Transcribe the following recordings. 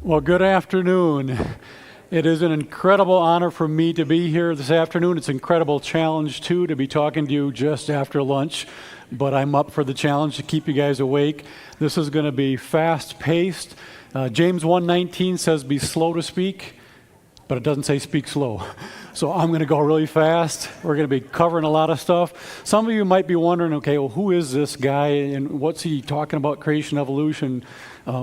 Well, good afternoon. It is an incredible honor for me to be here this afternoon. It's an incredible challenge, too, to be talking to you just after lunch, but I'm up for the challenge to keep you guys awake. This is going to be fast-paced. James 1:19 says, be slow to speak, but it doesn't say speak slow. So I'm going to go really fast. We're going to be covering a lot of stuff. Some of you might be wondering, okay, well, who is this guy and what's he talking about creation evolution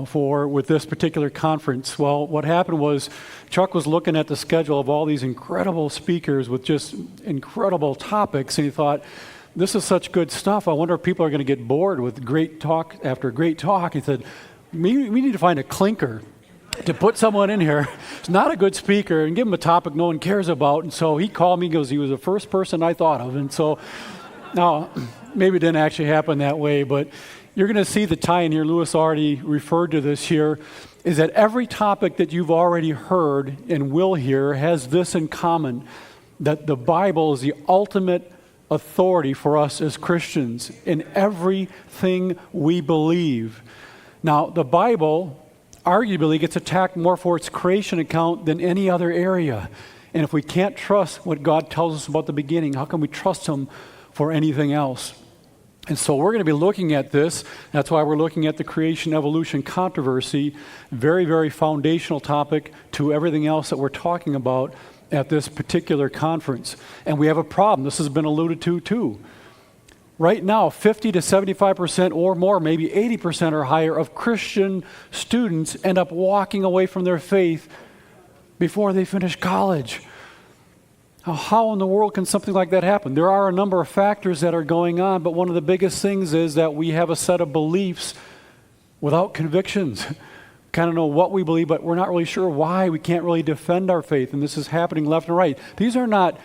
for with this particular conference? Well, what happened was Chuck was looking at the schedule of all these incredible speakers with just incredible topics, and he thought, this is such good stuff. I wonder if people are going to get bored with great talk after great talk. He said, we need to find a clinker to put someone in here who's not a good speaker and give him a topic no one cares about. And so he called me because he was the first person I thought of. And so now maybe it didn't actually happen that way, but you're going to see the tie in here. Lewis already referred to this here, is that every topic that you've already heard and will hear has this in common, that the Bible is the ultimate authority for us as Christians in everything we believe. Now, the Bible arguably gets attacked more for its creation account than any other area. And if we can't trust what God tells us about the beginning, how can we trust Him for anything else? And so we're going to be looking at this. That's why we're looking at the creation evolution controversy. Very, very foundational topic to everything else that we're talking about at this particular conference. And we have a problem. This has been alluded to too. Right now, 50 to 75% or more, maybe 80% or higher of Christian students end up walking away from their faith before they finish college. Now, how in the world can something like that happen? There are a number of factors that are going on, but one of the biggest things is that we have a set of beliefs without convictions. Kind of know what we believe, but we're not really sure why. We can't really defend our faith, and this is happening left and right. These are not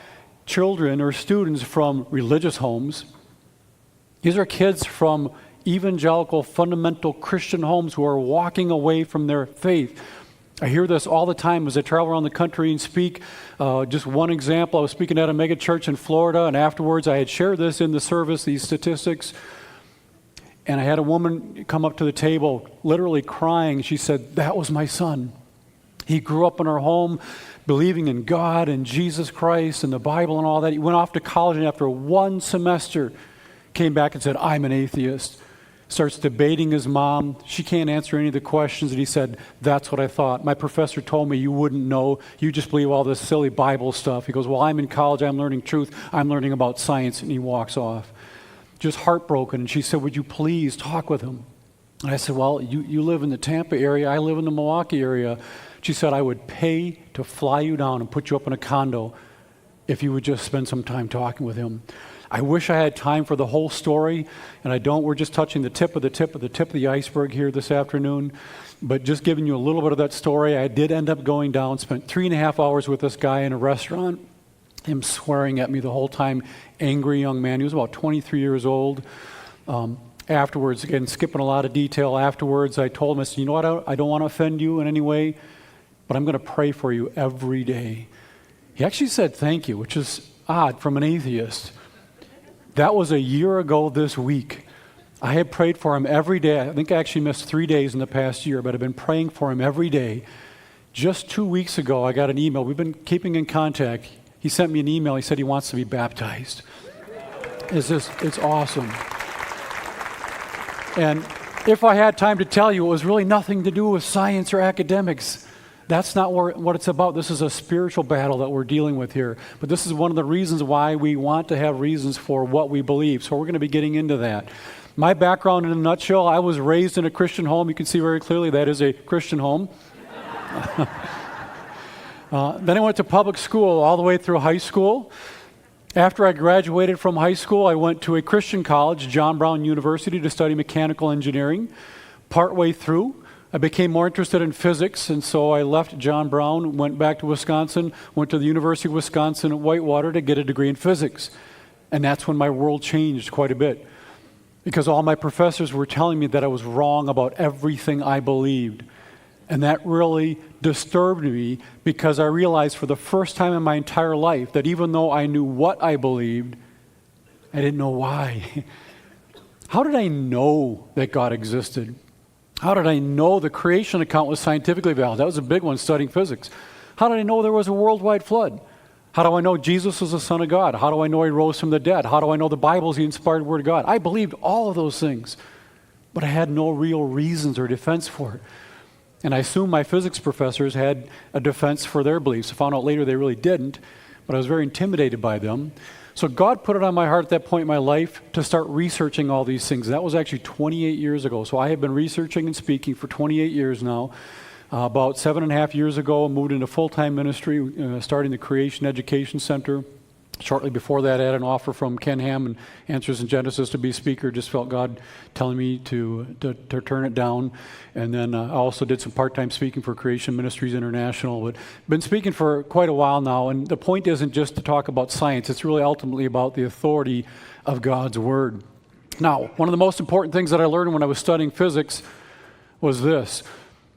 children or students from religious homes. These are kids from evangelical, fundamental Christian homes who are walking away from their faith. I hear this all the time as I travel around the country and speak. Just one example, I was speaking at a mega church in Florida, and afterwards I had shared this in the service, these statistics, and I had a woman come up to the table, literally crying. She said, that was my son. He grew up in our home, believing in God and Jesus Christ and the Bible and all that. He went off to college, and after one semester, came back and said, I'm an atheist. Starts debating his mom. She can't answer any of the questions. And he said, that's what I thought. My professor told me you wouldn't know. You just believe all this silly Bible stuff. He goes, well, I'm in college. I'm learning truth. I'm learning about science. And he walks off. Just heartbroken. And she said, would you please talk with him? And I said, well, you live in the Tampa area. I live in the Milwaukee area. She said, I would pay to fly you down and put you up in a condo if you would just spend some time talking with him. I wish I had time for the whole story, and I don't. We're just touching the tip of the iceberg here this afternoon. But just giving you a little bit of that story, I did end up going down, spent 3.5 hours with this guy in a restaurant, him swearing at me the whole time, angry young man. He was about 23 years old. Afterwards, again, skipping a lot of detail, afterwards I told him, I said, you know what, I don't want to offend you in any way, but I'm going to pray for you every day. He actually said thank you, which is odd from an atheist. That was a year ago this week. I had prayed for him every day. I think I actually missed 3 days in the past year, but I've been praying for him every day. Just 2 weeks ago, I got an email. We've been keeping in contact. He sent me an email. He said he wants to be baptized. It's awesome. And if I had time to tell you, it was really nothing to do with science or academics. That's not what it's about. This is a spiritual battle that we're dealing with here. But this is one of the reasons why we want to have reasons for what we believe. So we're going to be getting into that. My background in a nutshell, I was raised in a Christian home. You can see very clearly that is a Christian home. Then I went to public school all the way through high school. After I graduated from high school, I went to a Christian college, John Brown University, to study mechanical engineering. Partway through, I became more interested in physics, and so I left John Brown, went back to Wisconsin, went to the University of Wisconsin at Whitewater to get a degree in physics. And that's when my world changed quite a bit, because all my professors were telling me that I was wrong about everything I believed. And that really disturbed me, because I realized for the first time in my entire life that even though I knew what I believed, I didn't know why. How did I know that God existed? How did I know the creation account was scientifically valid? That was a big one studying physics. How did I know there was a worldwide flood? How do I know Jesus was the Son of God? How do I know he rose from the dead? How do I know the Bible is the inspired Word of God? I believed all of those things, but I had no real reasons or defense for it. And I assume my physics professors had a defense for their beliefs. I found out later they really didn't, but I was very intimidated by them. So God put it on my heart at that point in my life to start researching all these things. That was actually 28 years ago. So I have been researching and speaking for 28 years now. About 7.5 years ago, I moved into full-time ministry, starting the Creation Education Center. Shortly before that, I had an offer from Ken Ham and Answers in Genesis to be speaker. Just felt God telling me to turn it down. And then I also did some part-time speaking for Creation Ministries International. But been speaking for quite a while now. And the point isn't just to talk about science. It's really ultimately about the authority of God's Word. Now, one of the most important things that I learned when I was studying physics was this: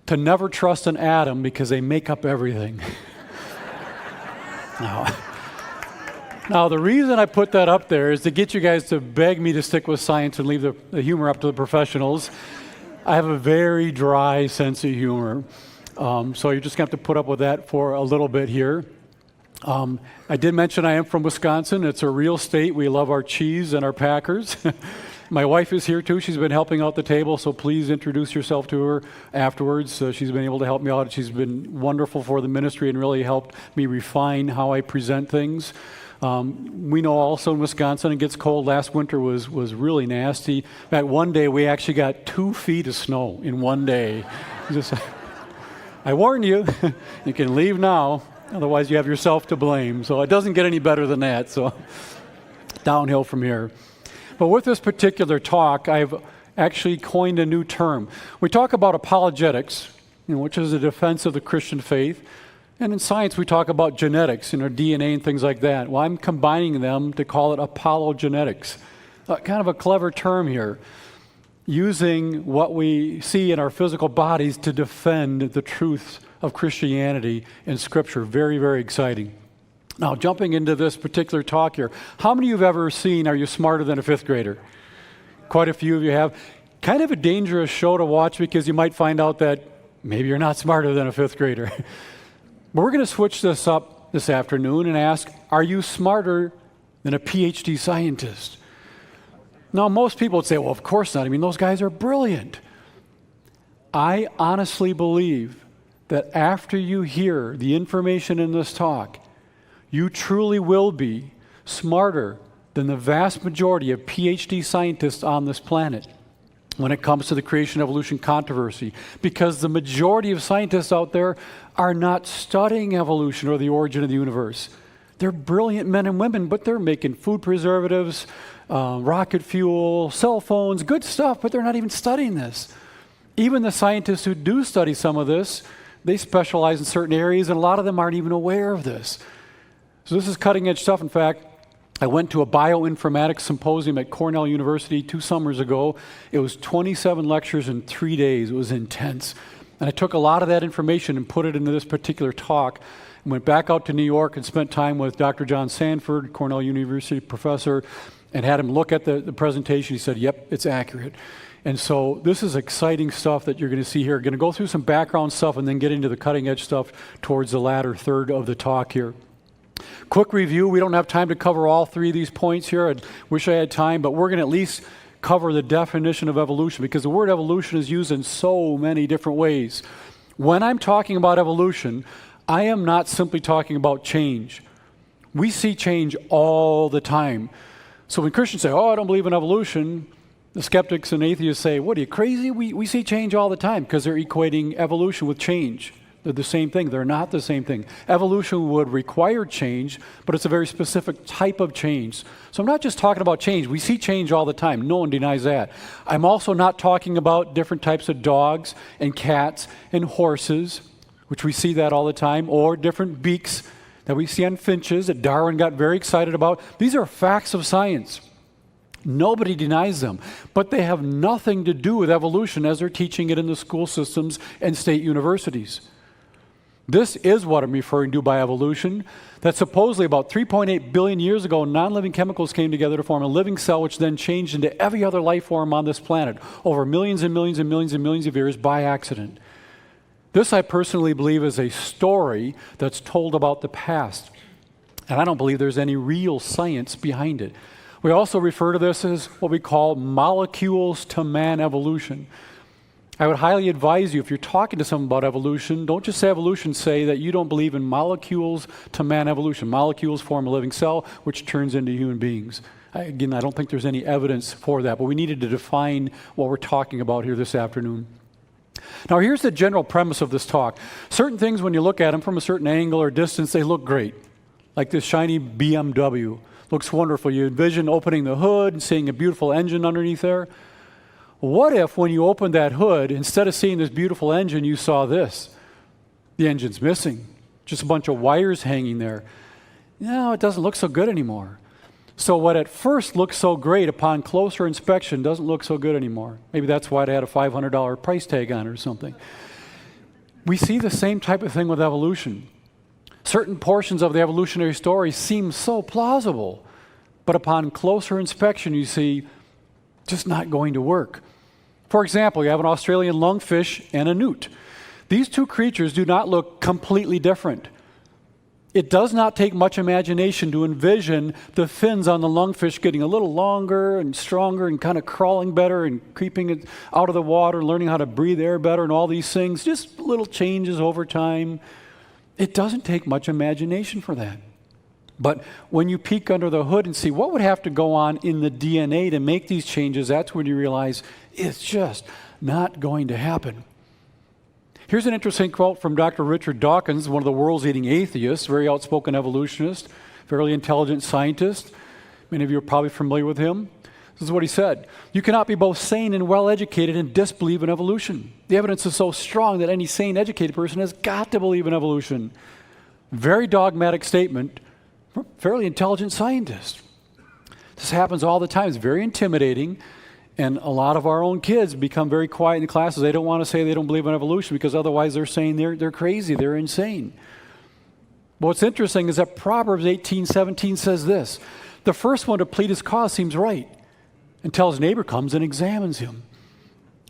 to never trust an atom because they make up everything. Now, the reason I put that up there is to get you guys to beg me to stick with science and leave the humor up to the professionals. I have a very dry sense of humor, so you're just going to have to put up with that for a little bit here. I did mention I am from Wisconsin. It's a real state. We love our cheese and our Packers. My wife is here too. She's been helping out the table, so please introduce yourself to her afterwards. She's been able to help me out. She's been wonderful for the ministry and really helped me refine how I present things. We know also in Wisconsin it gets cold. Last winter was really nasty. In fact, one day we actually got 2 feet of snow in one day. I warn you, you can leave now, otherwise you have yourself to blame. So it doesn't get any better than that. So downhill from here. But with this particular talk, I've actually coined a new term. We talk about apologetics, which is a defense of the Christian faith. And in science, we talk about genetics, DNA and things like that. Well, I'm combining them to call it apologenetics. Kind of a clever term here, using what we see in our physical bodies to defend the truths of Christianity and Scripture. Very, very exciting. Now, jumping into this particular talk here, how many of you have ever seen Are You Smarter Than a Fifth Grader? Quite a few of you have. Kind of a dangerous show to watch because you might find out that maybe you're not smarter than a fifth grader. But we're going to switch this up this afternoon and ask, are you smarter than a PhD scientist? Now, most people would say, well, of course not. I mean, those guys are brilliant. I honestly believe that after you hear the information in this talk, you truly will be smarter than the vast majority of PhD scientists on this planet when it comes to the creation-evolution controversy, because the majority of scientists out there are not studying evolution or the origin of the universe. They're brilliant men and women, but they're making food preservatives, rocket fuel, cell phones, good stuff, but they're not even studying this. Even the scientists who do study some of this, they specialize in certain areas, and a lot of them aren't even aware of this. So this is cutting-edge stuff. In fact, I went to a bioinformatics symposium at Cornell University 2 summers ago. It was 27 lectures in 3 days. It was intense. And I took a lot of that information and put it into this particular talk. And went back out to New York and spent time with Dr. John Sanford, Cornell University professor, and had him look at the presentation. He said, yep, it's accurate. And so this is exciting stuff that you're going to see here. Going to go through some background stuff and then get into the cutting-edge stuff towards the latter third of the talk here. Quick review. We don't have time to cover all 3 of these points here. I wish I had time, but we're going to at least cover the definition of evolution, because the word evolution is used in so many different ways. When I'm talking about evolution, I am not simply talking about change. We see change all the time. So when Christians say, oh, I don't believe in evolution, the skeptics and atheists say, what, are you crazy? We see change all the time, because they're equating evolution with change. They're the same thing. They're not the same thing. Evolution would require change, but it's a very specific type of change. So I'm not just talking about change. We see change all the time. No one denies that. I'm also not talking about different types of dogs and cats and horses, which we see that all the time, or different beaks that we see on finches that Darwin got very excited about. These are facts of science. Nobody denies them, but they have nothing to do with evolution as they're teaching it in the school systems and state universities. This is what I'm referring to by evolution, that supposedly about 3.8 billion years ago, non-living chemicals came together to form a living cell, which then changed into every other life form on this planet over millions and millions and millions and millions of years by accident. This, I personally believe, is a story that's told about the past. And I don't believe there's any real science behind it. We also refer to this as what we call molecules to man evolution. I would highly advise you, if you're talking to someone about evolution, don't just say evolution, say that you don't believe in molecules to man evolution. Molecules form a living cell, which turns into human beings. Again, I don't think there's any evidence for that, but we needed to define what we're talking about here this afternoon. Now, here's the general premise of this talk. Certain things, when you look at them from a certain angle or distance, they look great. Like this shiny BMW. Looks wonderful. You envision opening the hood and seeing a beautiful engine underneath there. What if when you opened that hood, instead of seeing this beautiful engine, you saw this? The engine's missing. Just a bunch of wires hanging there. No, it doesn't look so good anymore. So what at first looks so great, upon closer inspection, doesn't look so good anymore. Maybe that's why it had a $500 price tag on it or something. We see the same type of thing with evolution. Certain portions of the evolutionary story seem so plausible, but upon closer inspection, you see, just not going to work. For example, you have an Australian lungfish and a newt. These two creatures do not look completely different. It does not take much imagination to envision the fins on the lungfish getting a little longer and stronger and kind of crawling better and creeping out of the water, learning how to breathe air better and all these things, just little changes over time. It doesn't take much imagination for that. But when you peek under the hood and see what would have to go on in the DNA to make these changes, that's when you realize it's just not going to happen. Here's an interesting quote from Dr. Richard Dawkins, one of the world's leading atheists, very outspoken evolutionist, fairly intelligent scientist. Many of you are probably familiar with him. This is what he said: "You cannot be both sane and well-educated and disbelieve in evolution. The evidence is so strong that any sane, educated person has got to believe in evolution." Very dogmatic statement from a fairly intelligent scientist. This happens all the time. It's very intimidating. And a lot of our own kids become very quiet in the classes. They don't want to say they don't believe in evolution because otherwise they're saying they're crazy, they're insane. But what's interesting is that Proverbs 18:17 says this: "The first one to plead his cause seems right until his neighbor comes and examines him."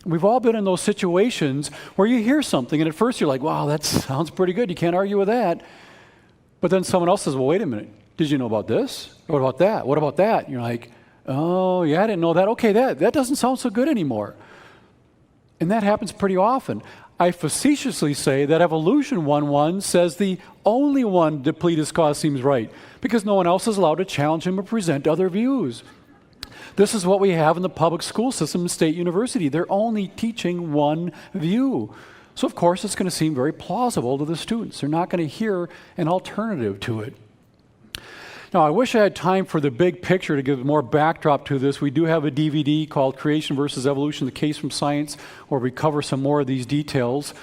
We've all been in those situations where you hear something and at first you're like, wow, that sounds pretty good. You can't argue with that. But then someone else says, well, wait a minute. Did you know about this? What about that? What about that? And you're like, oh, yeah, I didn't know that. Okay, that doesn't sound so good anymore. And that happens pretty often. I facetiously say that Evolution 1:1 says the only one to plead his cause seems right because no one else is allowed to challenge him or present other views. This is what we have in the public school system in State University. They're only teaching one view. So, of course, it's going to seem very plausible to the students. They're not going to hear an alternative to it. Now, I wish I had time for the big picture to give more backdrop to this. We do have a DVD called Creation versus Evolution, the Case from Science, where we cover some more of these details.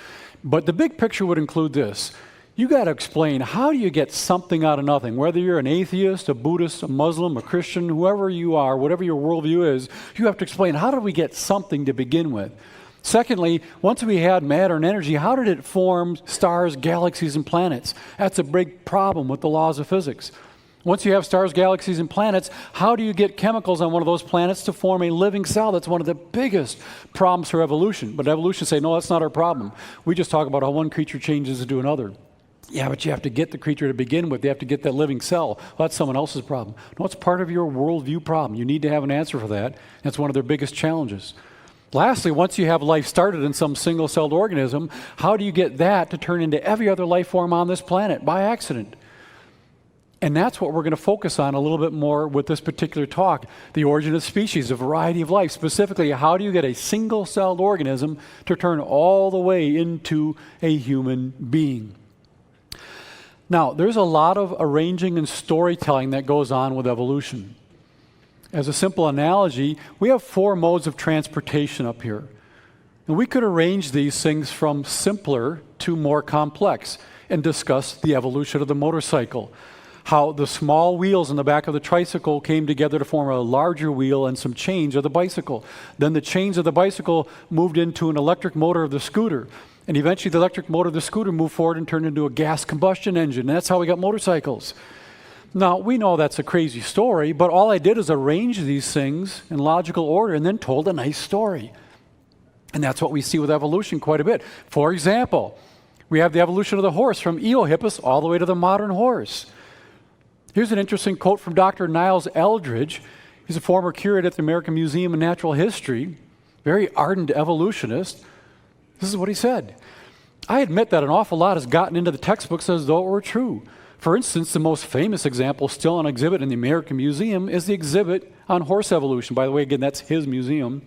But the big picture would include this. You got to explain, how do you get something out of nothing? Whether you're an atheist, a Buddhist, a Muslim, a Christian, whoever you are, whatever your worldview is, you have to explain, how did we get something to begin with? Secondly, once we had matter and energy, how did it form stars, galaxies, and planets? That's a big problem with the laws of physics. Once you have stars, galaxies, and planets, how do you get chemicals on one of those planets to form a living cell? That's one of the biggest problems for evolution. But evolution say, no, that's not our problem. We just talk about how one creature changes into another. Yeah, but you have to get the creature to begin with. You have to get that living cell. Well, that's someone else's problem. No, it's part of your worldview problem. You need to have an answer for that. That's one of their biggest challenges. Lastly, once you have life started in some single-celled organism, how do you get that to turn into every other life form on this planet by accident? And that's what we're going to focus on a little bit more with this particular talk, the origin of species, a variety of life. Specifically, how do you get a single-celled organism to turn all the way into a human being? Now, there's a lot of arranging and storytelling that goes on with evolution. As a simple analogy, we have 4 modes of transportation up here. And we could arrange these things from simpler to more complex and discuss the evolution of the motorcycle. How the small wheels in the back of the tricycle came together to form a larger wheel and some chains of the bicycle. Then the chains of the bicycle moved into an electric motor of the scooter. And eventually the electric motor of the scooter moved forward and turned into a gas combustion engine. And that's how we got motorcycles. Now, we know that's a crazy story, but all I did is arrange these things in logical order and then told a nice story. And that's what we see with evolution quite a bit. For example, we have the evolution of the horse from Eohippus all the way to the modern horse. Here's an interesting quote from Dr. Niles Eldridge. He's a former curator at the American Museum of Natural History, very ardent evolutionist. This is what he said. I admit that an awful lot has gotten into the textbooks as though it were true. For instance, the most famous example still on exhibit in the American Museum is the exhibit on horse evolution. By the way, again, that's his museum.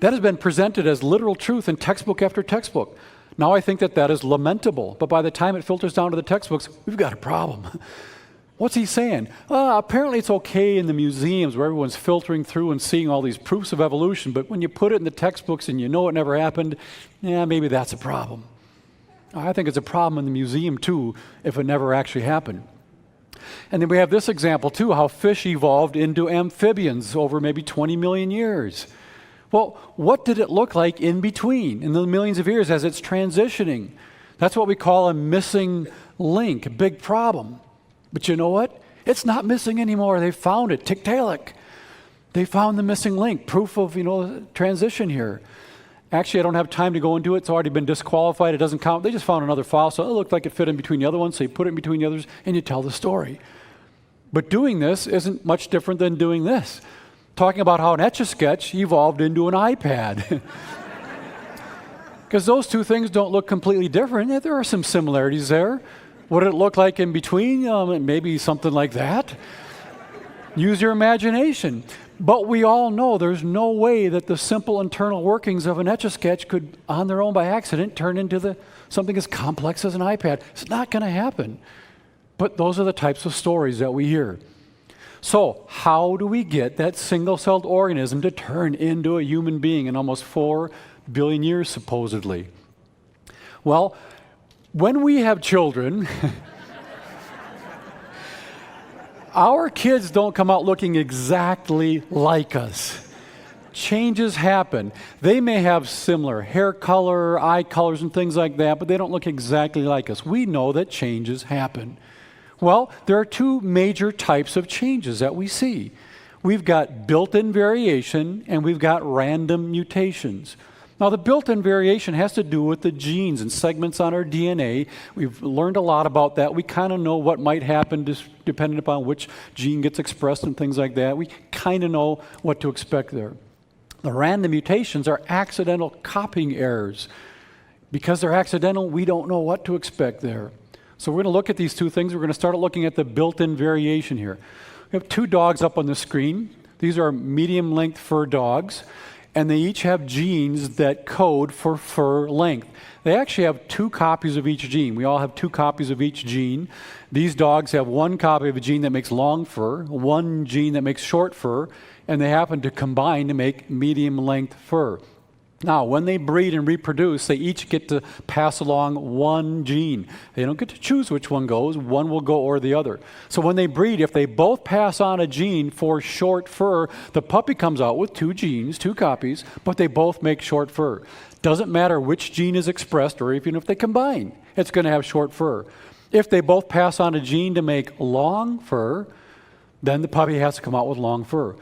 That has been presented as literal truth in textbook after textbook. Now I think that that is lamentable, but by the time it filters down to the textbooks, we've got a problem. What's he saying? Apparently it's okay in the museums where everyone's filtering through and seeing all these proofs of evolution, but when you put it in the textbooks and you know it never happened, yeah, maybe that's a problem. I think it's a problem in the museum too if it never actually happened. And then we have this example too, how fish evolved into amphibians over maybe 20 million years. Well, what did it look like in between, in the millions of years as it's transitioning? That's what we call a missing link, a big problem. But you know what? It's not missing anymore. They found it, Tiktaalik. They found the missing link, proof of, transition here. Actually, I don't have time to go into it. It's already been disqualified. It doesn't count. They just found another file, so it looked like it fit in between the other ones, so you put it in between the others, and you tell the story. But doing this isn't much different than doing this. Talking about how an Etch-a-Sketch evolved into an iPad. Because those two things don't look completely different. Yeah, there are some similarities there. What did it look like in between? Maybe something like that. Use your imagination. But we all know there's no way that the simple internal workings of an Etch-a-Sketch could, on their own by accident, turn into something as complex as an iPad. It's not going to happen. But those are the types of stories that we hear. So how do we get that single-celled organism to turn into a human being in almost 4 billion years, supposedly? Well, when we have children, our kids don't come out looking exactly like us. Changes happen. They may have similar hair color, eye colors, and things like that, but they don't look exactly like us. We know that changes happen. Well, there are two major types of changes that we see. We've got built-in variation, and we've got random mutations. Now, the built-in variation has to do with the genes and segments on our DNA. We've learned a lot about that. We kind of know what might happen depending upon which gene gets expressed and things like that. We kind of know what to expect there. The random mutations are accidental copying errors. Because they're accidental, we don't know what to expect there. So we're going to look at these two things. We're going to start looking at the built-in variation here. We have two dogs up on the screen. These are medium-length fur dogs. And they each have genes that code for fur length. They actually have 2 copies of each gene. We all have 2 copies of each gene. These dogs have 1 copy of a gene that makes long fur, 1 gene that makes short fur, and they happen to combine to make medium-length fur. Now, when they breed and reproduce, they each get to pass along 1 gene. They don't get to choose which one goes. One will go or the other. So when they breed, if they both pass on a gene for short fur, the puppy comes out with 2 genes, 2 copies, but they both make short fur. Doesn't matter which gene is expressed or even if they combine, it's going to have short fur. If they both pass on a gene to make long fur, then the puppy has to come out with long fur.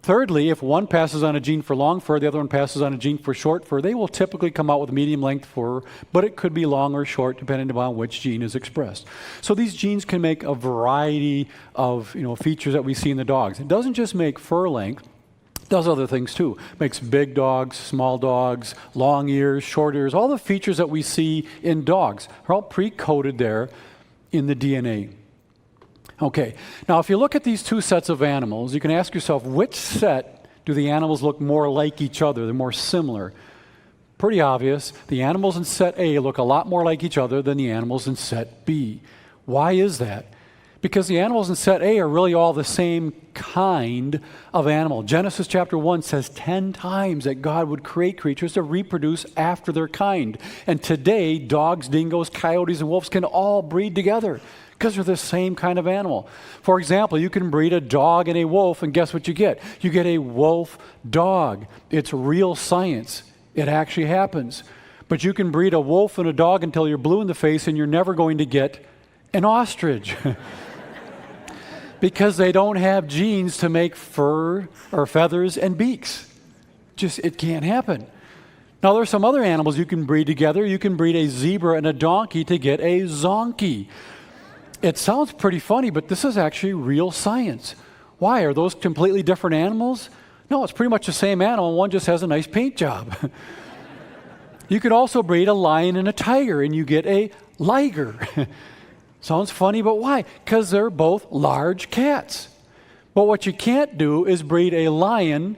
Thirdly, if one passes on a gene for long fur, the other one passes on a gene for short fur, they will typically come out with medium-length fur, but it could be long or short depending upon which gene is expressed. So these genes can make a variety of features that we see in the dogs. It doesn't just make fur length, it does other things too. It makes big dogs, small dogs, long ears, short ears, all the features that we see in dogs are all pre-coded there in the DNA. Okay, now if you look at these 2 sets of animals, you can ask yourself, which set do the animals look more like each other? They're more similar. Pretty obvious. The animals in set A look a lot more like each other than the animals in set B. Why is that? Because the animals in set A are really all the same kind of animal. Genesis chapter 1 says 10 times that God would create creatures to reproduce after their kind. And today, dogs, dingoes, coyotes, and wolves can all breed together because they're the same kind of animal. For example, you can breed a dog and a wolf, and guess what you get? You get a wolf dog. It's real science. It actually happens. But you can breed a wolf and a dog until you're blue in the face, and you're never going to get an ostrich. Because they don't have genes to make fur or feathers and beaks. Just, it can't happen. Now, there's some other animals you can breed together. You can breed a zebra and a donkey to get a zonkey. It sounds pretty funny, but this is actually real science. Why? Are those completely different animals? No, it's pretty much the same animal. One just has a nice paint job. You could also breed a lion and a tiger, and you get a liger. Sounds funny, but why? Because they're both large cats. But what you can't do is breed a lion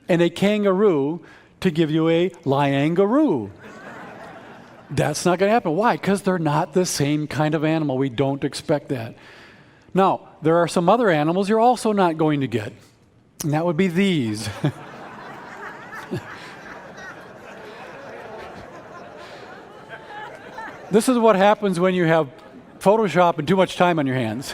and a kangaroo to give you a liangaroo. That's not going to happen. Why? Because they're not the same kind of animal. We don't expect that. Now, there are some other animals you're also not going to get, and that would be these. This is what happens when you have Photoshop and too much time on your hands,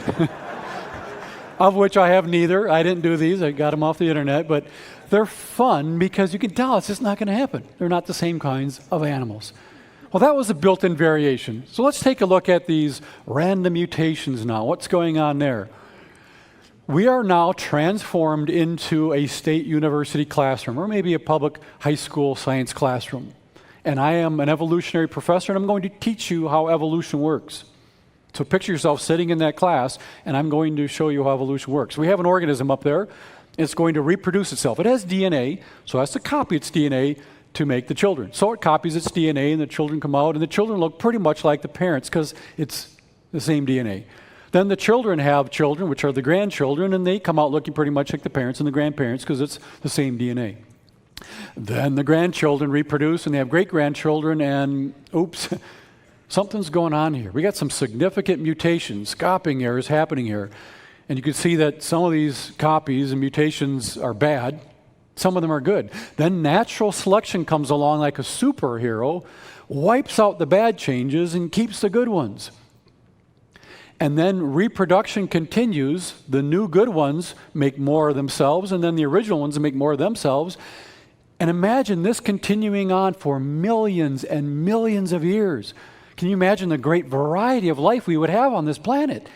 of which I have neither. I didn't do these. I got them off the internet, but they're fun because you can tell it's just not going to happen. They're not the same kinds of animals. Well, that was a built-in variation. So let's take a look at these random mutations now. What's going on there? We are now transformed into a state university classroom, or maybe a public high school science classroom. And I am an evolutionary professor, and I'm going to teach you how evolution works. So picture yourself sitting in that class, and I'm going to show you how evolution works. We have an organism up there. It's going to reproduce itself. It has DNA, so it has to copy its DNA to make the children. So it copies its DNA, and the children come out, and the children look pretty much like the parents because it's the same DNA. Then the children have children, which are the grandchildren, and they come out looking pretty much like the parents and the grandparents because it's the same DNA. Then the grandchildren reproduce, and they have great-grandchildren, and oops, something's going on here. We got some significant mutations, copying errors happening here. And you can see that some of these copies and mutations are bad. Some of them are good. Then natural selection comes along like a superhero, wipes out the bad changes, and keeps the good ones. And then reproduction continues. The new good ones make more of themselves, and then the original ones make more of themselves. And imagine this continuing on for millions and millions of years. Can you imagine the great variety of life we would have on this planet?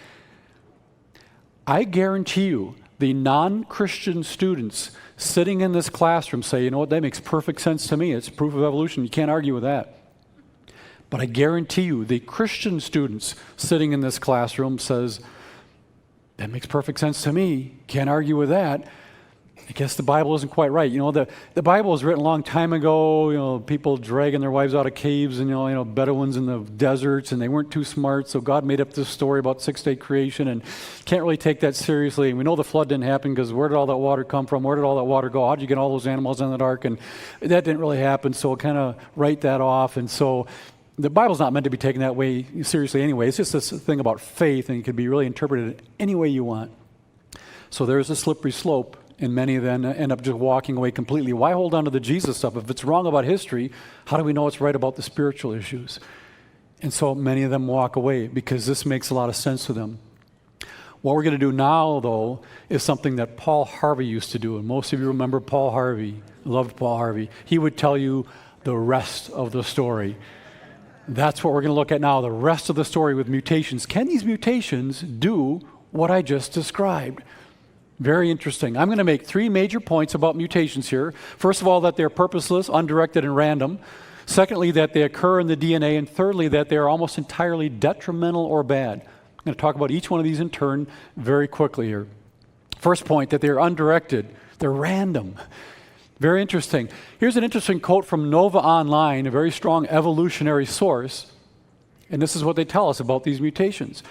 I guarantee you, the non-Christian students sitting in this classroom say, you know what, that makes perfect sense to me. It's proof of evolution. You can't argue with that. But I guarantee you, the Christian students sitting in this classroom says, that makes perfect sense to me. Can't argue with that. I guess the Bible isn't quite right. You know, the Bible was written a long time ago, you know, people dragging their wives out of caves and, you know, Bedouins in the deserts, and they weren't too smart, so God made up this story about 6-day creation, and can't really take that seriously. And we know the flood didn't happen because where did all that water come from? Where did all that water go? How did you get all those animals in the ark? And that didn't really happen, so we'll kind of write that off. And so the Bible's not meant to be taken that way seriously anyway. It's just this thing about faith, and it can be really interpreted any way you want. So there's a slippery slope. And many then end up just walking away completely. Why hold on to the Jesus stuff? If it's wrong about history, how do we know it's right about the spiritual issues? And so many of them walk away because this makes a lot of sense to them. What we're going to do now, though, is something that Paul Harvey used to do. And most of you remember Paul Harvey. Loved Paul Harvey. He would tell you the rest of the story. That's what we're going to look at now, the rest of the story with mutations. Can these mutations do what I just described? Very interesting. I'm going to make 3 major points about mutations here. First of all, that they're purposeless, undirected, and random. Secondly, that they occur in the DNA. And thirdly, that they are almost entirely detrimental or bad. I'm going to talk about each one of these in turn very quickly here. First point, that they're undirected. They're random. Very interesting. Here's an interesting quote from Nova Online, a very strong evolutionary source. And this is what they tell us about these mutations.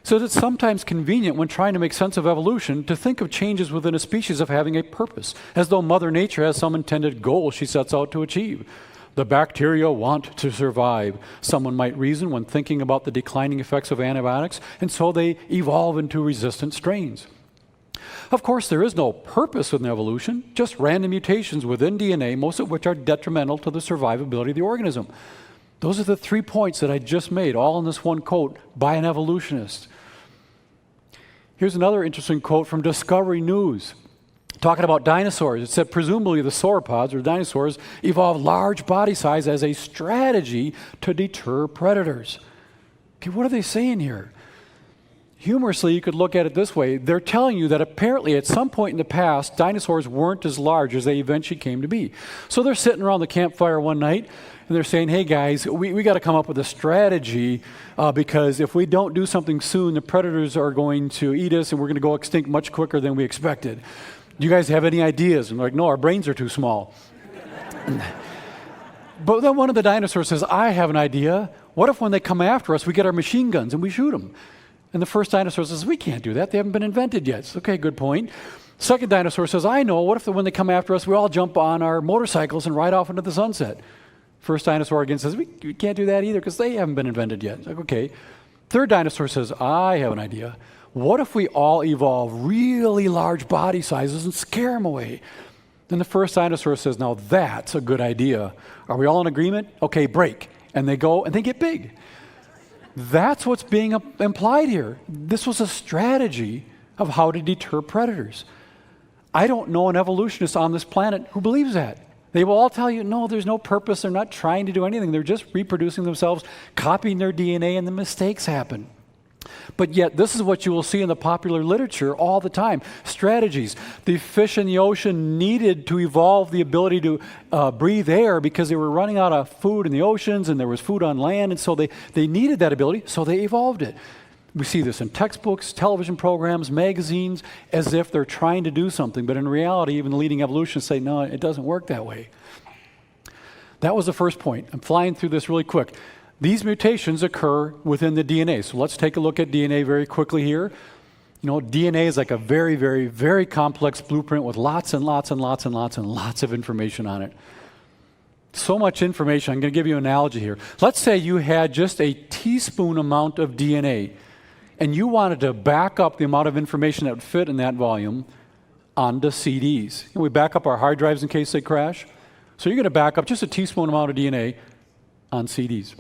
So it's sometimes convenient when trying to make sense of evolution to think of changes within a species of having a purpose, as though Mother Nature has some intended goal she sets out to achieve. The bacteria want to survive, someone might reason when thinking about the declining effects of antibiotics, and so they evolve into resistant strains. Of course, there is no purpose within evolution, just random mutations within DNA, most of which are detrimental to the survivability of the organism. Those are the 3 points that I just made, all in this one quote by an evolutionist. Here's another interesting quote from Discovery News. Talking about dinosaurs, it said presumably the sauropods, or dinosaurs, evolved large body size as a strategy to deter predators. Okay, what are they saying here? Humorously, you could look at it this way. They're telling you that apparently at some point in the past, dinosaurs weren't as large as they eventually came to be. So they're sitting around the campfire one night, and they're saying, hey guys, we got to come up with a strategy because if we don't do something soon, the predators are going to eat us and we're going to go extinct much quicker than we expected. Do you guys have any ideas? And they're like, no, our brains are too small. But then one of the dinosaurs says, I have an idea. What if when they come after us, we get our machine guns and we shoot them? And the first dinosaur says, we can't do that. They haven't been invented yet. So, okay, good point. Second dinosaur says, I know. What if when they come after us, we all jump on our motorcycles and ride off into the sunset? First dinosaur again says, we can't do that either because they haven't been invented yet. It's like, okay. Third dinosaur says, I have an idea. What if we all evolve really large body sizes and scare them away? Then the first dinosaur says, now that's a good idea. Are we all in agreement? Okay, break. And they go and they get big. That's what's being implied here. This was a strategy of how to deter predators. I don't know an evolutionist on this planet who believes that. They will all tell you, no, there's no purpose. They're not trying to do anything. They're just reproducing themselves, copying their DNA, and the mistakes happen. But yet, this is what you will see in the popular literature all the time. Strategies. The fish in the ocean needed to evolve the ability to breathe air because they were running out of food in the oceans and there was food on land, and so they needed that ability, so they evolved it. We see this in textbooks, television programs, magazines, as if they're trying to do something, but in reality, even the leading evolutionists say, no, it doesn't work that way. That was the first point. I'm flying through this really quick. These mutations occur within the DNA. So let's take a look at DNA very quickly here. You know, DNA is like a very, very, very complex blueprint with lots and lots and lots and lots and lots of information on it. So much information. I'm going to give you an analogy here. Let's say you had just a teaspoon amount of DNA, and you wanted to back up the amount of information that would fit in that volume onto CDs. And we back up our hard drives in case they crash. So you're going to back up just a teaspoon amount of DNA on CDs.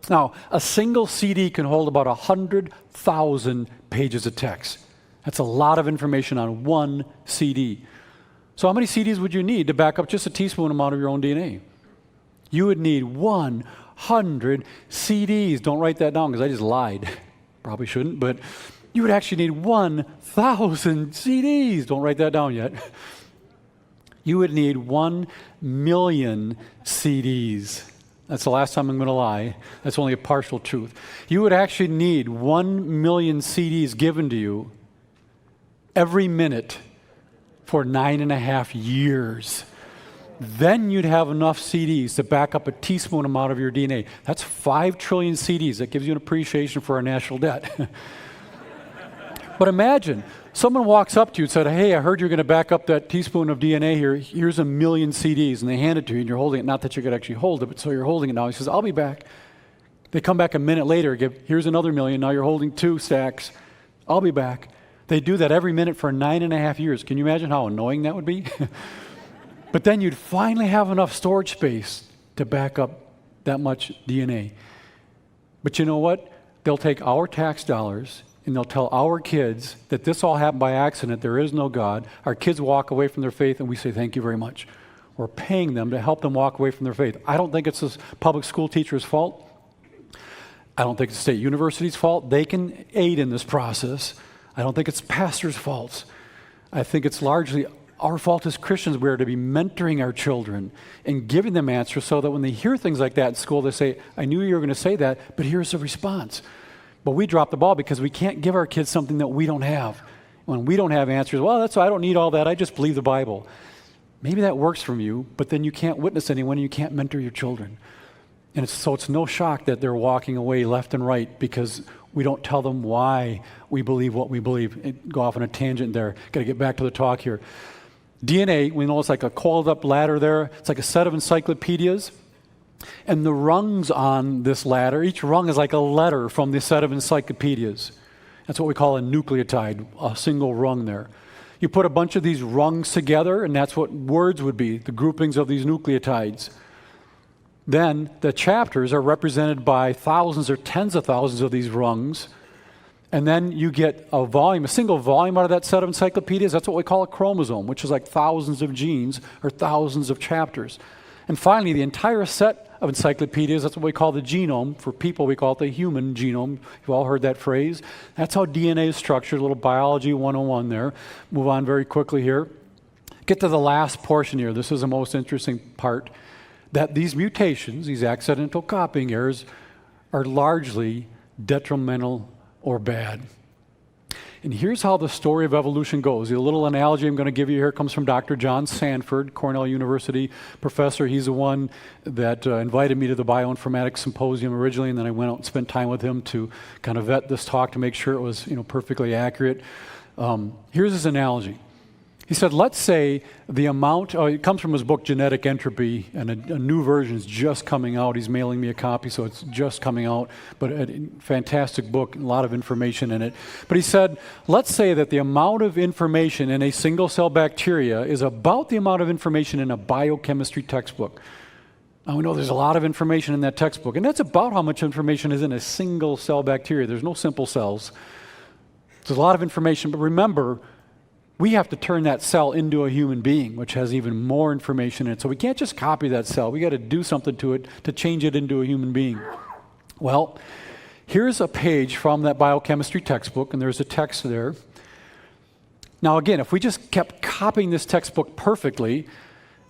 Now, a single CD can hold about 100,000 pages of text. That's a lot of information on one CD. So how many CDs would you need to back up just a teaspoon amount of your own DNA? You would need 100 CDs. Don't write that down because I just lied. Probably shouldn't, but you would actually need 1,000 CDs. Don't write that down yet. You would need 1 million CDs. That's the last time I'm going to lie. That's only a partial truth. You would actually need 1 million CDs given to you every minute for 9.5 years. Then you'd have enough CDs to back up a teaspoon amount of your DNA. That's 5 trillion CDs. That gives you an appreciation for our national debt. But imagine, someone walks up to you and said, hey, I heard you're going to back up that teaspoon of DNA here. Here's 1 million CDs. And they hand it to you, and you're holding it. Not that you could actually hold it, but so you're holding it now. He says, I'll be back. They come back a minute later, here's another 1 million. Now you're holding 2 stacks. I'll be back. They do that every minute for 9.5 years. Can you imagine how annoying that would be? But then you'd finally have enough storage space to back up that much DNA. But you know what? They'll take our tax dollars and they'll tell our kids that this all happened by accident, there is no God. Our kids walk away from their faith and we say, thank you very much. We're paying them to help them walk away from their faith. I don't think it's the public school teacher's fault. I don't think it's the state university's fault. They can aid in this process. I don't think it's pastors' faults. I think it's largely our fault as Christians. We're to be mentoring our children and giving them answers so that when they hear things like that in school, they say, I knew you were going to say that, but here's the response. But we drop the ball because we can't give our kids something that we don't have. When we don't have answers, well, I don't need all that. I just believe the Bible. Maybe that works for you, but then you can't witness anyone and you can't mentor your children. And it's no shock that they're walking away left and right because we don't tell them why we believe what we believe. Go off on a tangent there. Got to get back to the talk here. DNA, we know it's like a coiled up ladder there. It's like a set of encyclopedias. And the rungs on this ladder, each rung is like a letter from the set of encyclopedias. That's what we call a nucleotide, a single rung there. You put a bunch of these rungs together, and that's what words would be, the groupings of these nucleotides. Then the chapters are represented by thousands or tens of thousands of these rungs, And then you get a volume, a single volume out of that set of encyclopedias. That's what we call a chromosome, which is like thousands of genes or thousands of chapters. And finally, the entire set of encyclopedias, that's what we call the genome. For people, we call it the human genome. You've all heard that phrase. That's how DNA is structured, a little biology 101 there. Move on very quickly here. Get to the last portion here. This is the most interesting part. That these mutations, these accidental copying errors, are largely detrimental or bad. And here's how the story of evolution goes. The little analogy I'm going to give you here comes from Dr. John Sanford, Cornell University professor. He's the one that invited me to the bioinformatics symposium originally, and then I went out and spent time with him to kind of vet this talk to make sure it was, perfectly accurate. Here's his analogy. He said, let's say the amount, it comes from his book, Genetic Entropy, and a new version is just coming out. He's mailing me a copy, so it's just coming out, but a fantastic book, a lot of information in it. But he said, let's say that the amount of information in a single-cell bacteria is about the amount of information in a biochemistry textbook. Now, we know there's a lot of information in that textbook, and that's about how much information is in a single-cell bacteria. There's no simple cells. There's a lot of information, but remember, we have to turn that cell into a human being, which has even more information in it. So we can't just copy that cell. We got to do something to it to change it into a human being. Well, here's a page from that biochemistry textbook, and there's a text there. Now, again, if we just kept copying this textbook perfectly,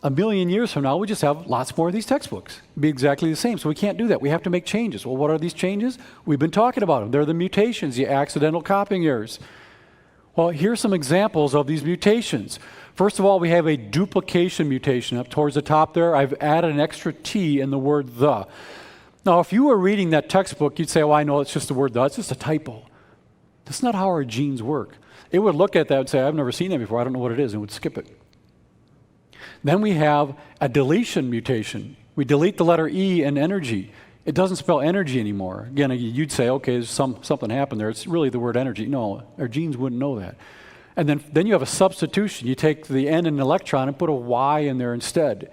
1,000,000 years from now, we just have lots more of these textbooks. It'd be exactly the same. So we can't do that. We have to make changes. Well, what are these changes? We've been talking about them. They're the mutations, the accidental copying errors. Well, here's some examples of these mutations. First of all, we have a duplication mutation. Up towards the top there, I've added an extra T in the word the. Now, if you were reading that textbook, you'd say, oh, I know it's just the word the. It's just a typo. That's not how our genes work. It would look at that and say, I've never seen that before. I don't know what it is, and would skip it. Then we have a deletion mutation. We delete the letter E in energy. It doesn't spell energy anymore. Again, you'd say, okay, there's something happened there. It's really the word energy. No, our genes wouldn't know that. And then you have a substitution. You take the N and an electron and put a Y in there instead.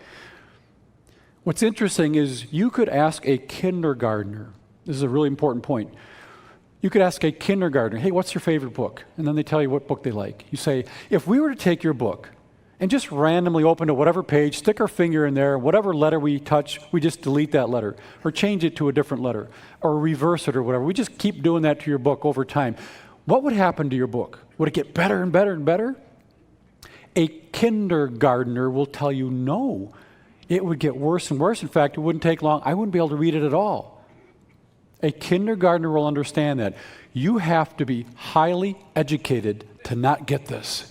What's interesting is you could ask a kindergartner. This is a really important point. You could ask a kindergartner, hey, what's your favorite book? And then they tell you what book they like. You say, if we were to take your book and just randomly open to whatever page, stick our finger in there, whatever letter we touch, we just delete that letter, or change it to a different letter, or reverse it or whatever. We just keep doing that to your book over time. What would happen to your book? Would it get better and better and better? A kindergartner will tell you no. It would get worse and worse. In fact, it wouldn't take long. I wouldn't be able to read it at all. A kindergartner will understand that. You have to be highly educated to not get this.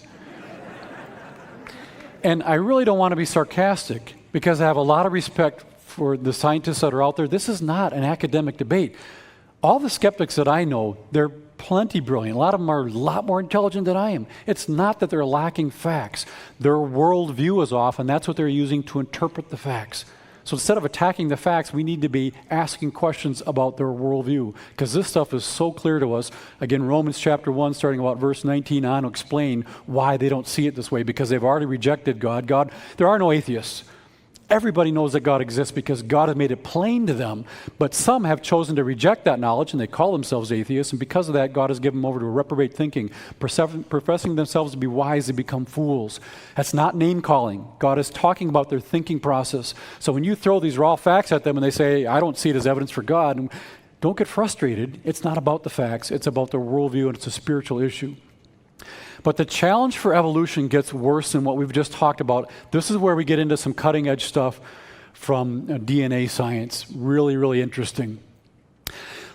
And I really don't want to be sarcastic because I have a lot of respect for the scientists that are out there. This is not an academic debate. All the skeptics that I know, they're plenty brilliant. A lot of them are a lot more intelligent than I am. It's not that they're lacking facts. Their worldview is off, and that's what they're using to interpret the facts. So instead of attacking the facts, we need to be asking questions about their worldview, because this stuff is so clear to us. Again, Romans chapter 1, starting about verse 19 on, will explain why they don't see it this way, because they've already rejected God. There are no atheists. Everybody knows that God exists because God has made it plain to them, but some have chosen to reject that knowledge, and they call themselves atheists, and because of that, God has given them over to reprobate thinking, professing themselves to be wise, they become fools. That's not name-calling. God is talking about their thinking process. So when you throw these raw facts at them and they say, I don't see it as evidence for God, don't get frustrated. It's not about the facts. It's about their worldview, and it's a spiritual issue. But the challenge for evolution gets worse than what we've just talked about. This is where we get into some cutting-edge stuff from DNA science. Really, really interesting.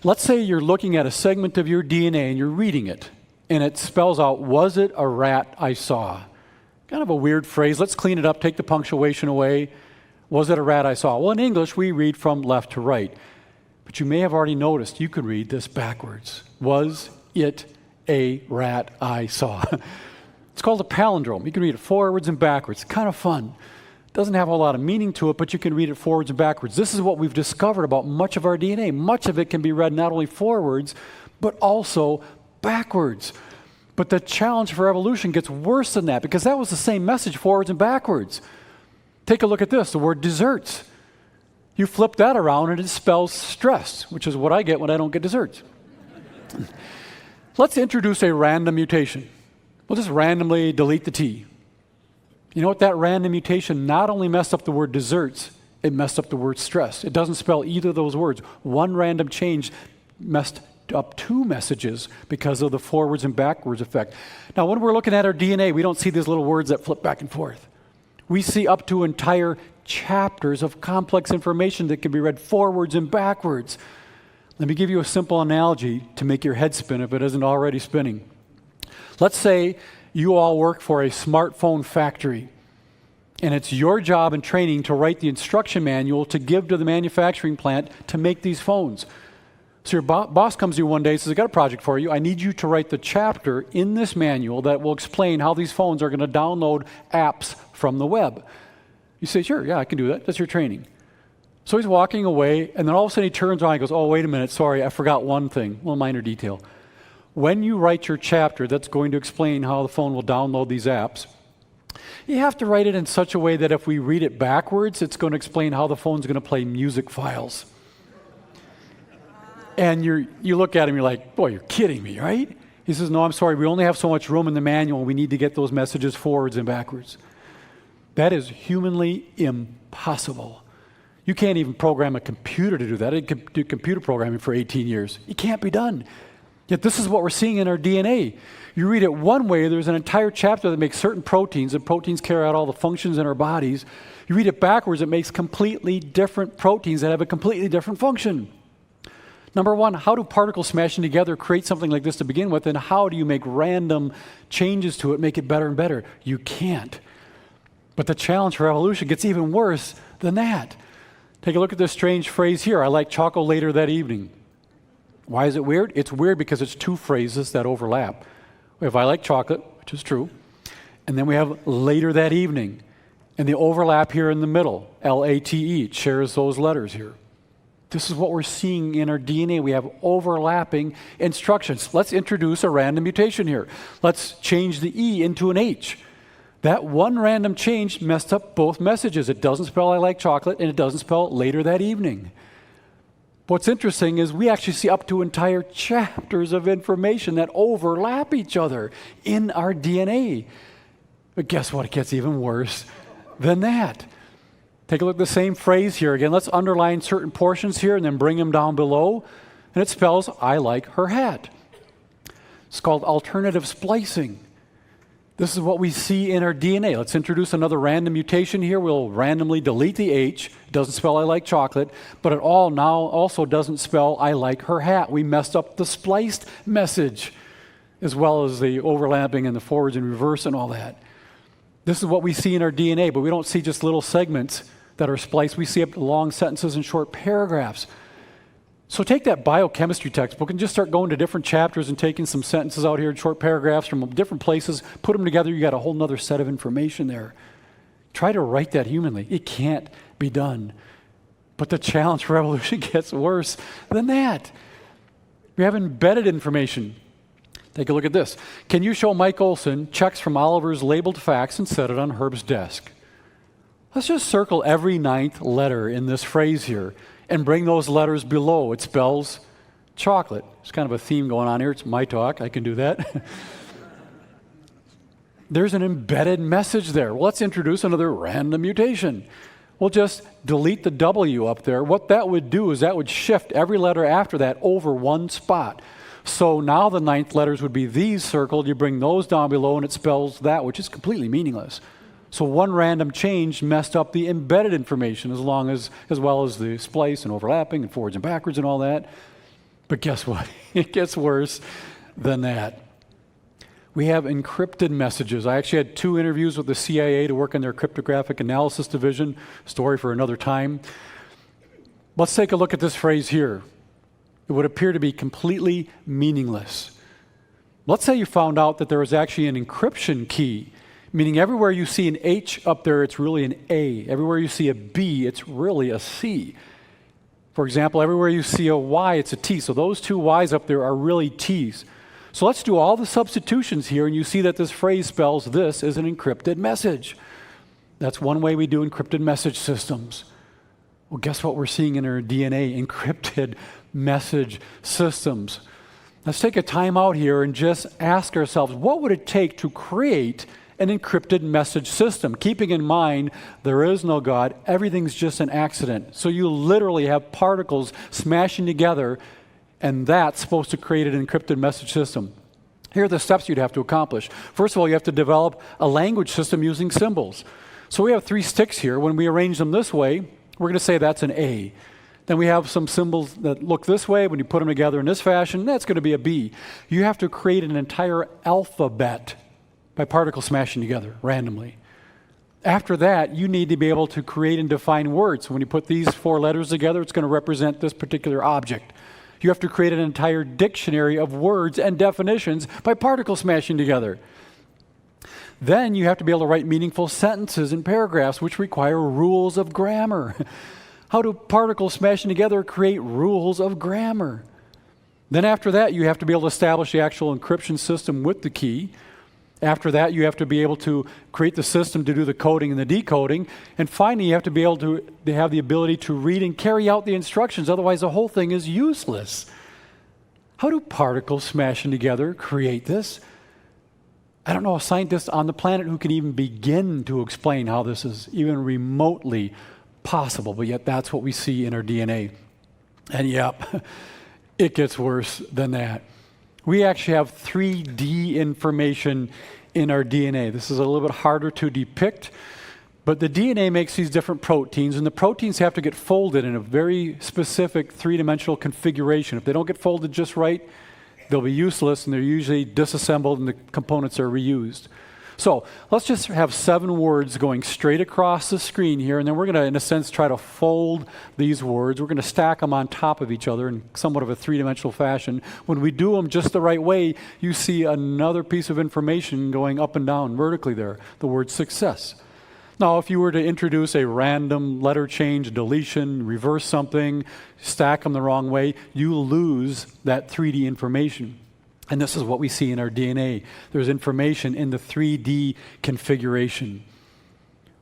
Let's say you're looking at a segment of your DNA and you're reading it, and it spells out, was it a rat I saw? Kind of a weird phrase. Let's clean it up, take the punctuation away. Was it a rat I saw? Well, in English, we read from left to right. But you may have already noticed you could read this backwards. Was it a rat I saw? It's called a palindrome. You can read it forwards and backwards. It's kind of fun. It doesn't have a lot of meaning to it, but you can read it forwards and backwards. This is what we've discovered about much of our DNA. Much of it can be read not only forwards, but also backwards. But the challenge for evolution gets worse than that, because that was the same message forwards and backwards. Take a look at this, the word desserts. You flip that around and it spells stress, which is what I get when I don't get desserts. Let's introduce a random mutation. We'll just randomly delete the T. You know what? That random mutation not only messed up the word desserts, it messed up the word stress. It doesn't spell either of those words. One random change messed up two messages because of the forwards and backwards effect. Now, when we're looking at our DNA, we don't see these little words that flip back and forth. We see up to entire chapters of complex information that can be read forwards and backwards. Let me give you a simple analogy to make your head spin if it isn't already spinning. Let's say you all work for a smartphone factory, and it's your job and training to write the instruction manual to give to the manufacturing plant to make these phones. So your boss comes to you one day and says, I got a project for you. I need you to write the chapter in this manual that will explain how these phones are going to download apps from the web. You say, sure, yeah, I can do that. That's your training. So he's walking away, and then all of a sudden he turns around and goes, oh, wait a minute, sorry, I forgot one thing, a little minor detail. When you write your chapter that's going to explain how the phone will download these apps, you have to write it in such a way that if we read it backwards, it's going to explain how the phone's going to play music files. And you look at him, you're like, boy, you're kidding me, right? He says, no, I'm sorry, we only have so much room in the manual, we need to get those messages forwards and backwards. That is humanly impossible. You can't even program a computer to do that. I could do computer programming for 18 years. It can't be done. Yet this is what we're seeing in our DNA. You read it one way, there's an entire chapter that makes certain proteins, and proteins carry out all the functions in our bodies. You read it backwards, it makes completely different proteins that have a completely different function. Number one, how do particles smashing together create something like this to begin with, and how do you make random changes to it, make it better and better? You can't. But the challenge for evolution gets even worse than that. Take a look at this strange phrase here, I like chocolate later that evening. Why is it weird? It's weird because it's two phrases that overlap. We have I like chocolate, which is true, and then we have later that evening. And the overlap here in the middle, L-A-T-E, it shares those letters here. This is what we're seeing in our DNA. We have overlapping instructions. Let's introduce a random mutation here. Let's change the E into an H. That one random change messed up both messages. It doesn't spell I like chocolate, and it doesn't spell later that evening. What's interesting is we actually see up to entire chapters of information that overlap each other in our DNA. But guess what? It gets even worse than that. Take a look at the same phrase here again. Let's underline certain portions here and then bring them down below. And it spells, I like her hat. It's called alternative splicing. This is what we see in our DNA. Let's introduce another random mutation here. We'll randomly delete the H. It doesn't spell I like chocolate, but it all now also doesn't spell I like her hat. We messed up the spliced message, as well as the overlapping and the forwards and reverse and all that. This is what we see in our DNA, but we don't see just little segments that are spliced. We see up long sentences and short paragraphs. So take that biochemistry textbook and just start going to different chapters and taking some sentences out here, short paragraphs from different places, put them together, you got a whole nother set of information there. Try to write that humanly. It can't be done. But the challenge for evolution gets worse than that. We have embedded information. Take a look at this. Can you show Mike Olson checks from Oliver's labeled fax and set it on Herb's desk? Let's just circle every ninth letter in this phrase here and bring those letters below. It spells chocolate. There's kind of a theme going on here. It's my talk. I can do that. There's an embedded message there. Well, let's introduce another random mutation. We'll just delete the W up there. What that would do is that would shift every letter after that over one spot. So now the ninth letters would be these circled. You bring those down below and it spells that, which is completely meaningless. So one random change messed up the embedded information as well as the splice and overlapping and forwards and backwards and all that. But guess what? It gets worse than that. We have encrypted messages. I actually had 2 interviews with the CIA to work in their cryptographic analysis division. Story for another time. Let's take a look at this phrase here. It would appear to be completely meaningless. Let's say you found out that there was actually an encryption key, meaning everywhere you see an H up there, it's really an A. Everywhere you see a B, it's really a C. For example, everywhere you see a Y, it's a T. So those 2 Y's up there are really T's. So let's do all the substitutions here, and you see that this phrase spells this as an encrypted message. That's one way we do encrypted message systems. Well, guess what we're seeing in our DNA? Encrypted message systems. Let's take a time out here and just ask ourselves, what would it take to create an encrypted message system? Keeping in mind, there is no God. Everything's just an accident. So you literally have particles smashing together, and that's supposed to create an encrypted message system. Here are the steps you'd have to accomplish. First of all, you have to develop a language system using symbols. So we have 3 sticks here. When we arrange them this way, we're going to say that's an A. Then we have some symbols that look this way. When you put them together in this fashion, that's going to be a B. You have to create an entire alphabet by particle smashing together randomly. After that, you need to be able to create and define words. So when you put these 4 letters together, it's going to represent this particular object. You have to create an entire dictionary of words and definitions by particle smashing together. Then you have to be able to write meaningful sentences and paragraphs, which require rules of grammar. How do particles smashing together create rules of grammar? Then after that, you have to be able to establish the actual encryption system with the key. After that, you have to be able to create the system to do the coding and the decoding. And finally, you have to be able to have the ability to read and carry out the instructions. Otherwise, the whole thing is useless. How do particles smashing together create this? I don't know a scientist on the planet who can even begin to explain how this is even remotely possible, but yet that's what we see in our DNA. And yep, it gets worse than that. We actually have 3D information in our DNA. This is a little bit harder to depict, but the DNA makes these different proteins, and the proteins have to get folded in a very specific 3-dimensional configuration. If they don't get folded just right, they'll be useless, and they're usually disassembled, and the components are reused. So let's just have 7 words going straight across the screen here, and then we're going to, in a sense, try to fold these words. We're going to stack them on top of each other in somewhat of a 3-dimensional fashion. When we do them just the right way, you see another piece of information going up and down vertically there, the word success. Now, if you were to introduce a random letter change, deletion, reverse something, stack them the wrong way, you lose that 3D information. And this is what we see in our DNA. There's information in the 3D configuration.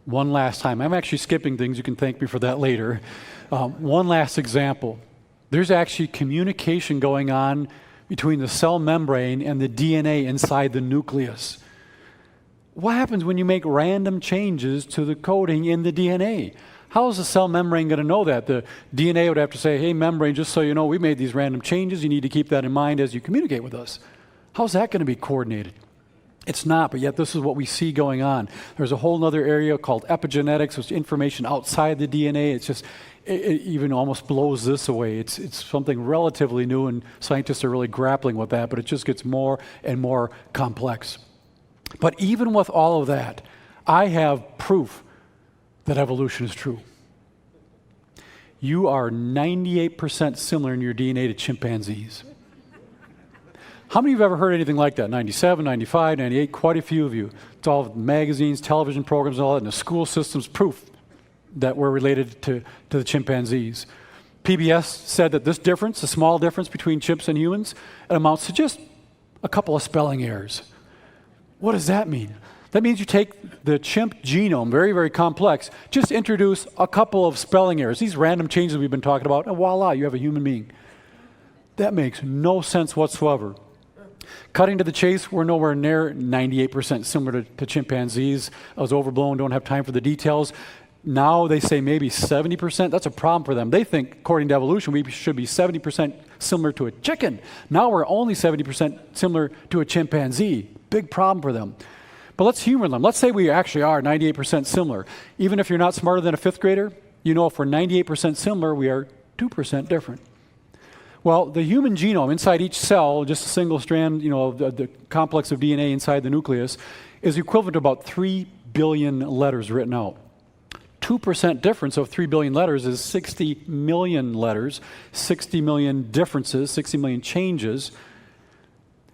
One last time. I'm actually skipping things. You can thank me for that later. One last example. There's actually communication going on between the cell membrane and the DNA inside the nucleus. What happens when you make random changes to the coding in the DNA? How is the cell membrane going to know that? The DNA would have to say, hey, membrane, just so you know, we made these random changes. You need to keep that in mind as you communicate with us. How's that going to be coordinated? It's not, but yet this is what we see going on. There's a whole other area called epigenetics, which is information outside the DNA. It's just, it even almost blows this away. It's something relatively new, and scientists are really grappling with that, but it just gets more and more complex. But even with all of that, I have proof that evolution is true. You are 98% similar in your DNA to chimpanzees. How many of you have ever heard anything like that? 97, 95, 98, quite a few of you. It's all magazines, television programs, and all that, and the school system's proof that we're related to the chimpanzees. PBS said that this difference, the small difference between chimps and humans, it amounts to just a couple of spelling errors. What does that mean? That means you take the chimp genome, very, very complex, just introduce a couple of spelling errors, these random changes we've been talking about, and voila, you have a human being. That makes no sense whatsoever. Cutting to the chase, we're nowhere near 98% similar to chimpanzees. I was overblown, don't have time for the details. Now they say maybe 70%. That's a problem for them. They think, according to evolution, we should be 70% similar to a chicken. Now we're only 70% similar to a chimpanzee. Big problem for them. But let's humor them. Let's say we actually are 98% similar. Even if you're not smarter than a 5th grader, you know if we're 98% similar, we are 2% different. Well, the human genome inside each cell, just a single strand, the complex of DNA inside the nucleus, is equivalent to about 3 billion letters written out. 2% difference of 3 billion letters is 60 million letters, 60 million differences, 60 million changes.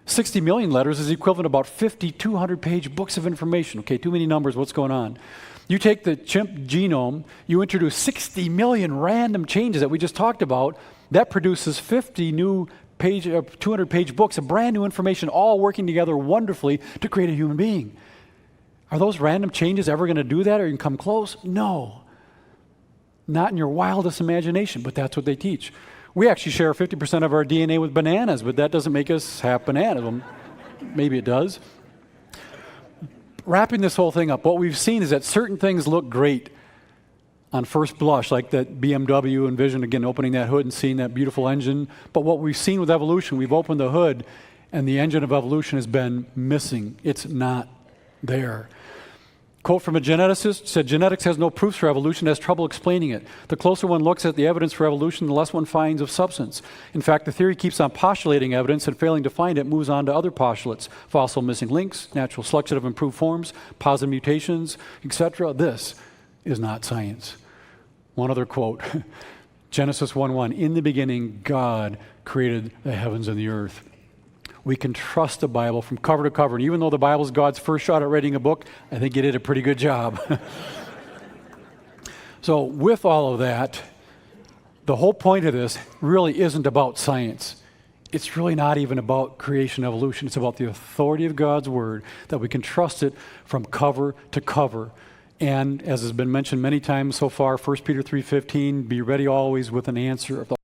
60 million letters is equivalent to about 5,200-page books of information. Okay, too many numbers, what's going on? You take the chimp genome, you introduce 60 million random changes that we just talked about, that produces 50 new 200-page books of brand new information, all working together wonderfully to create a human being. Are those random changes ever going to do that or you can come close? No. Not in your wildest imagination, but that's what they teach. We actually share 50% of our DNA with bananas, but that doesn't make us half bananas. Well, maybe it does. Wrapping this whole thing up, what we've seen is that certain things look great on first blush, like that BMW Envision, again, opening that hood and seeing that beautiful engine. But what we've seen with evolution, we've opened the hood, and the engine of evolution has been missing. It's not there. Quote from a geneticist said, genetics has no proofs for evolution, has trouble explaining it. The closer one looks at the evidence for evolution, the less one finds of substance. In fact, the theory keeps on postulating evidence and failing to find it moves on to other postulates, fossil missing links, natural selection of improved forms, positive mutations, etc. This is not science. One other quote, Genesis 1:1, in the beginning, God created the heavens and the earth. We can trust the Bible from cover to cover. And even though the Bible is God's first shot at writing a book, I think you did a pretty good job. So with all of that, the whole point of this really isn't about science. It's really not even about creation evolution. It's about the authority of God's word, that we can trust it from cover to cover. And as has been mentioned many times so far, 1 Peter 3:15, be ready always with an answer.